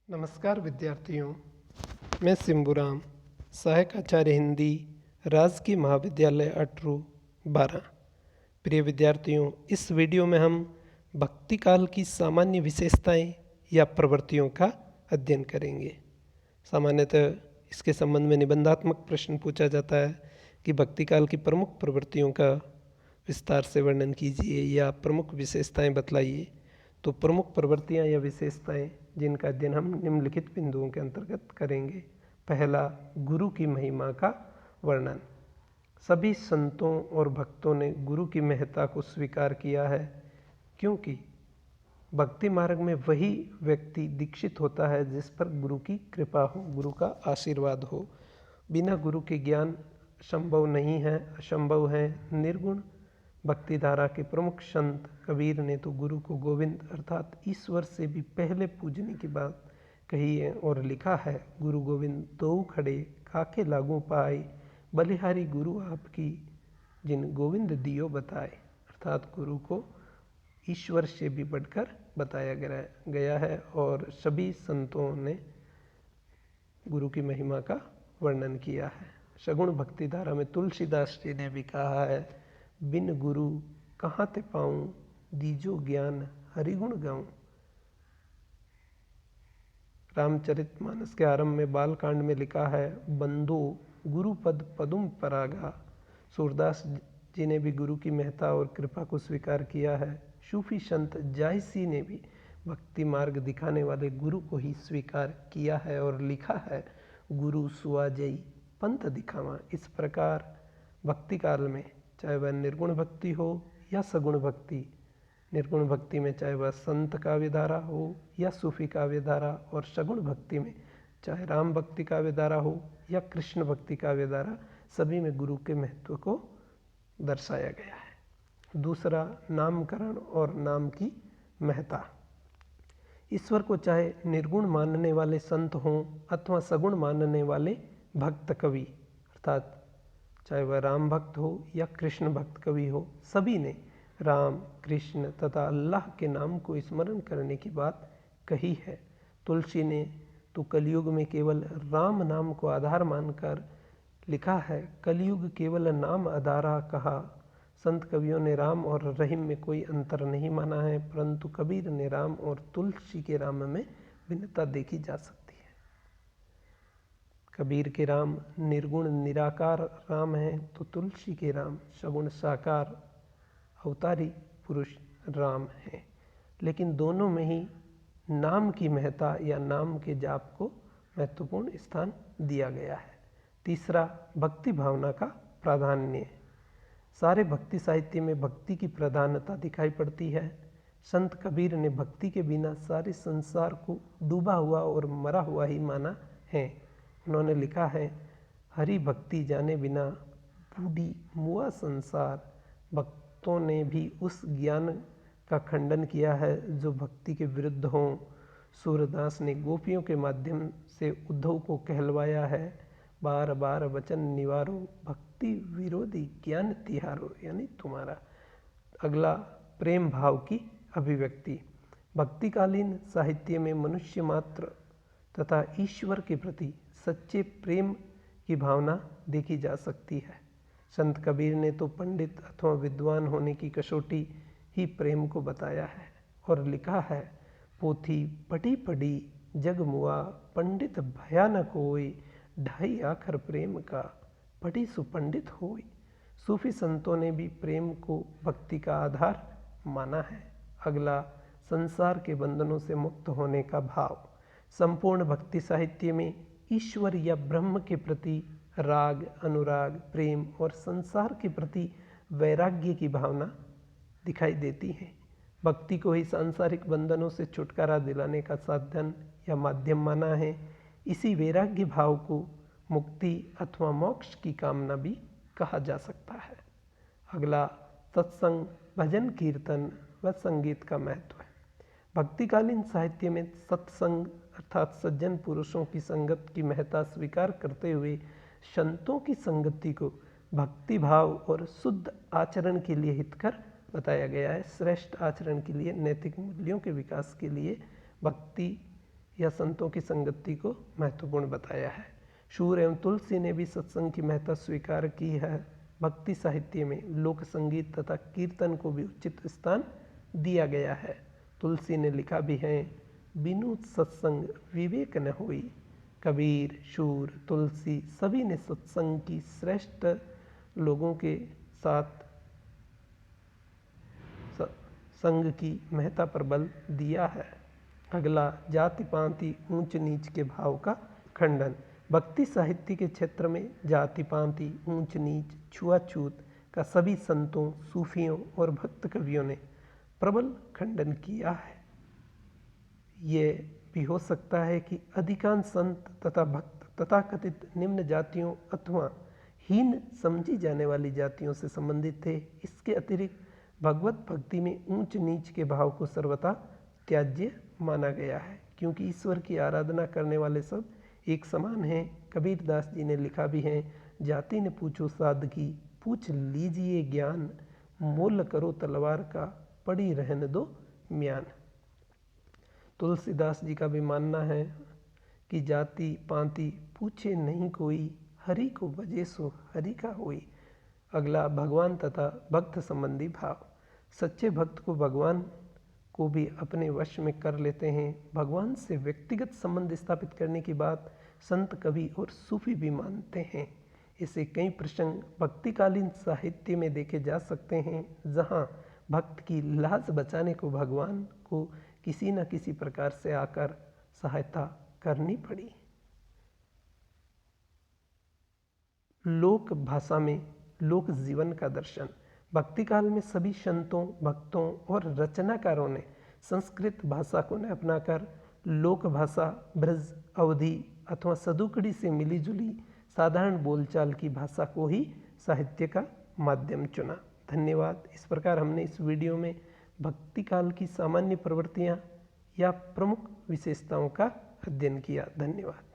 नमस्कार विद्यार्थियों, मैं सिंबुराम, सहायक आचार्य हिंदी, राजकीय महाविद्यालय अटरू 12। प्रिय विद्यार्थियों, इस वीडियो में हम भक्ति काल की सामान्य विशेषताएं या प्रवृत्तियों का अध्ययन करेंगे। सामान्यतः इसके संबंध में निबंधात्मक प्रश्न पूछा जाता है कि भक्ति काल की प्रमुख प्रवृत्तियों का विस्तार से वर्णन कीजिए या प्रमुख विशेषताएं बतलाइए। तो प्रमुख प्रवृत्तियां या विशेषताएं जिनका अध्ययन हम निम्नलिखित बिंदुओं के अंतर्गत करेंगे। पहला, गुरु की महिमा का वर्णन। सभी संतों और भक्तों ने गुरु की महत्ता को स्वीकार किया है, क्योंकि भक्ति मार्ग में वही व्यक्ति दीक्षित होता है जिस पर गुरु की कृपा हो, गुरु का आशीर्वाद हो। बिना गुरु के ज्ञान संभव नहीं है, असंभव है। निर्गुण भक्ति धारा के प्रमुख संत कबीर ने तो गुरु को गोविंद अर्थात ईश्वर से भी पहले पूजने की बात कही है और लिखा है, गुरु गोविंद दो खड़े काके लागू पाए, बलिहारी गुरु आपकी जिन गोविंद दियो बताए। अर्थात गुरु को ईश्वर से भी बढ़कर बताया गया है और सभी संतों ने गुरु की महिमा का वर्णन किया है। सगुण भक्ति धारा में तुलसीदास जी ने भी कहा है, बिन गुरु कहाँ ते पाऊं, दीजो ज्ञान हरिगुण गाऊं। रामचरितमानस के आरंभ में बालकांड में लिखा है, बंदो गुरु पद पदुम परागा। सूरदास जी ने भी गुरु की महत्ता और कृपा को स्वीकार किया है। सूफी संत जायसी ने भी भक्ति मार्ग दिखाने वाले गुरु को ही स्वीकार किया है और लिखा है, गुरु सुआजई पंथ दिखावा। इस प्रकार भक्ति काल में चाहे वह निर्गुण भक्ति हो या सगुण भक्ति, निर्गुण भक्ति में चाहे वह संत काव्य धारा हो या सूफी काव्य धारा, और सगुण भक्ति में चाहे राम भक्ति काव्य धारा हो या कृष्ण भक्ति काव्य धारा, सभी में गुरु के महत्व को दर्शाया गया है। दूसरा, नामकरण और नाम की महत्ता। ईश्वर को चाहे निर्गुण मानने वाले संत हों अथवा सगुण मानने वाले भक्त कवि, अर्थात चाहे वह राम भक्त हो या कृष्ण भक्त कवि हो, सभी ने राम, कृष्ण तथा अल्लाह के नाम को स्मरण करने की बात कही है। तुलसी ने तो कलयुग में केवल राम नाम को आधार मानकर लिखा है, कलयुग केवल नाम आधारा कहा। संत कवियों ने राम और रहीम में कोई अंतर नहीं माना है, परंतु कबीर ने राम और तुलसी के राम में भिन्नता देखी जा सकती है। कबीर के राम निर्गुण निराकार राम हैं, तो तुलसी के राम सगुण साकार अवतारी पुरुष राम हैं। लेकिन दोनों में ही नाम की महत्ता या नाम के जाप को महत्वपूर्ण स्थान दिया गया है। तीसरा, भक्ति भावना का प्राधान्य। सारे भक्ति साहित्य में भक्ति की प्रधानता दिखाई पड़ती है। संत कबीर ने भक्ति के बिना सारे संसार को डूबा हुआ और मरा हुआ ही माना है। उन्होंने लिखा है, हरि भक्ति जाने बिना बूढ़ी मुआ संसार। भक्तों ने भी उस ज्ञान का खंडन किया है जो भक्ति के विरुद्ध हों। सूरदास ने गोपियों के माध्यम से उद्धव को कहलवाया है, बार बार वचन निवारो, भक्ति विरोधी ज्ञान तिहारो, यानी तुम्हारा। अगला, प्रेम भाव की अभिव्यक्ति। भक्तिकालीन साहित्य में मनुष्य मात्र तथा ईश्वर के प्रति सच्चे प्रेम की भावना देखी जा सकती है। संत कबीर ने तो पंडित अथवा विद्वान होने की कसौटी ही प्रेम को बताया है और लिखा है, पोथी पढ़ी पढ़ी जग मुआ, पंडित भया न कोई, ढाई आखर प्रेम का पढ़ी सुपंडित होई। सूफी संतों ने भी प्रेम को भक्ति का आधार माना है। अगला, संसार के बंधनों से मुक्त होने का भाव। संपूर्ण भक्ति साहित्य में ईश्वर या ब्रह्म के प्रति राग, अनुराग, प्रेम और संसार के प्रति वैराग्य की भावना दिखाई देती है। भक्ति को ही सांसारिक बंधनों से छुटकारा दिलाने का साधन या माध्यम माना है। इसी वैराग्य भाव को मुक्ति अथवा मोक्ष की कामना भी कहा जा सकता है। अगला, सत्संग, भजन, कीर्तन व संगीत का महत्व है। भक्तिकालीन साहित्य में सत्संग अर्थात सज्जन पुरुषों की संगत की महत्ता स्वीकार करते हुए संतों की संगति को भक्ति भाव और शुद्ध आचरण के लिए हितकर बताया गया है। श्रेष्ठ आचरण के लिए, नैतिक मूल्यों के विकास के लिए भक्ति या संतों की संगति को महत्वपूर्ण बताया है। शूर एवं तुलसी ने भी सत्संग की महत्ता स्वीकार की है। भक्ति साहित्य में लोक संगीत तथा कीर्तन को भी उचित स्थान दिया गया है। तुलसी ने लिखा भी है, बिनु सत्संग विवेक न होई। कबीर, शूर, तुलसी सभी ने सत्संग की श्रेष्ठ लोगों के साथ संग की महत्ता पर बल दिया है। अगला, जाति पांति ऊंच नीच के भाव का खंडन। भक्ति साहित्य के क्षेत्र में जाति पांति, ऊंच नीच, छुआछूत का सभी संतों, सूफियों और भक्त कवियों ने प्रबल खंडन किया है। ये भी हो सकता है कि अधिकांश संत तथा भक्त तथाकथित निम्न जातियों अथवा हीन समझी जाने वाली जातियों से संबंधित थे। इसके अतिरिक्त भगवत भक्ति में ऊंच नीच के भाव को सर्वथा त्याज्य माना गया है, क्योंकि ईश्वर की आराधना करने वाले सब एक समान हैं। कबीर दास जी ने लिखा भी है, जाति ने पूछो साधकी, पूछ लीजिए ज्ञान, मोल करो तलवार का, पड़ी रहने दो म्यान। तुलसीदास जी का भी मानना है कि जाति पांति पूछे नहीं कोई, हरि को भजे सो हरि का होई। अगला, भगवान तथा भक्त संबंधी भाव। सच्चे भक्त को भगवान को भी अपने वश में कर लेते हैं। भगवान से व्यक्तिगत संबंध स्थापित करने की बात संत, कवि और सूफी भी मानते हैं। ऐसे कई प्रसंग भक्तिकालीन साहित्य में देखे जा सकते हैं, जहाँ भक्त की लाज बचाने को भगवान को किसी न किसी प्रकार से आकर सहायता करनी पड़ी। लोक भाषा में लोक जीवन का दर्शन। भक्ति काल में सभी संतों, भक्तों और रचनाकारों ने संस्कृत भाषा को न अपनाकर लोक भाषा, ब्रज, अवधि अथवा सदुकड़ी से मिली जुली साधारण बोलचाल की भाषा को ही साहित्य का माध्यम चुना। धन्यवाद। इस प्रकार हमने इस वीडियो में भक्ति काल की सामान्य प्रवृत्तियाँ या प्रमुख विशेषताओं का अध्ययन किया। धन्यवाद।